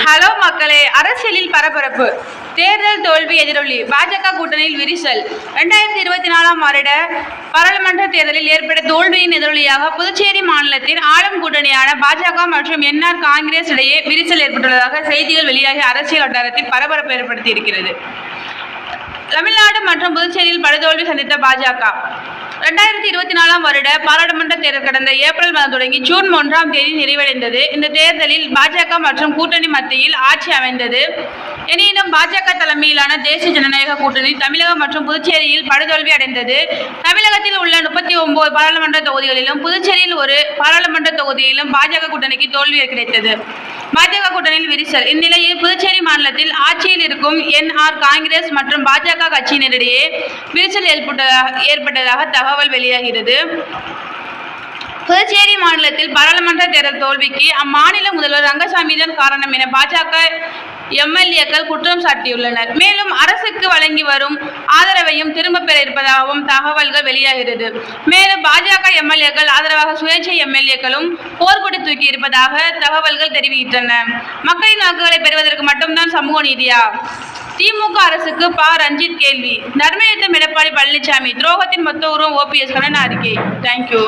Hello மக்களே, அரசியலில் பரபரப்பு. தேர்தல் தோல்வி எதிரொலி பாஜக கூட்டணியில் விரிசல். 2024ஆம் வருட பாராளுமன்ற தேர்தலில் ஏற்பட்ட தோல்வியின் எதிரொலியாக புதுச்சேரி மாநிலத்தின் ஆளும் கூட்டணியான பாஜக மற்றும் என்ஆர் காங்கிரஸ் இடையே விரிசல் ஏற்பட்டுள்ளதாக செய்திகள் வெளியாகி அரசியல் வட்டாரத்தில் பரபரப்பு ஏற்படுத்தியிருக்கிறது. தமிழ்நாடு மற்றும் புதுச்சேரியில் படுதோல்வி சந்தித்த பாஜக 2024ஆம் வருட பாராளுமன்ற தேர்தல் கடந்த ஏப்ரல் மாதம் தொடங்கி ஜூன் 1ஆம் தேதி நிறைவடைந்தது. இந்த தேர்தலில் பாஜக மற்றும் கூட்டணி மத்தியில் ஆட்சி அமைந்தது. எனினும் பாஜக தலைமையிலான தேசிய ஜனநாயக கூட்டணி தமிழகம் மற்றும் புதுச்சேரியில் படுதோல்வி அடைந்தது. தமிழகத்தில் உள்ள 39 பாராளுமன்ற தொகுதிகளிலும் புதுச்சேரியில் ஒரு பாராளுமன்ற தொகுதியிலும் பாஜக கூட்டணிக்கு தோல்வி கிடைத்தது. பாஜக கூட்டணியில் விரிசல். இந்நிலையில் புதுச்சேரி மாநிலத்தில் ஆட்சியில் இருக்கும் என்ஆர் காங்கிரஸ் மற்றும் பாஜக கட்சியினரிடையே விரிசல் ஏற்பட்டதாக தகவல் வெளியாகிறது. புதுச்சேரி மாநிலத்தில் பாராளுமன்ற தேர்தல் தோல்விக்கு அம்மாநில முதல்வர் ரங்கசாமி தான் காரணம் என பாஜக எம்எல்ஏக்கள் குற்றம் சாட்டியுள்ளனர். மேலும் அரசுக்கு வழங்கி வரும் ஆதரவையும் திரும்ப பெற இருப்பதாகவும் தகவல்கள் வெளியாகிறது. மேலும் பாஜக எம்எல்ஏக்கள் ஆதரவாக சுயேட்சை எம்எல்ஏக்களும் போர்க்கொடி தூக்கி இருப்பதாக தகவல்கள் தெரிவிக்கின்றன. மக்களின் வாக்குகளை பெறுவதற்கு மட்டும்தான் சமூக நீதியா? திமுக அரசுக்கு ரஞ்சித் கேள்வி. தர்மயுத்தம் எடப்பாடி பழனிசாமி துரோகத்தின் மொத்த உருவம் OPS கடன் அறிக்கை. தேங்க்யூ.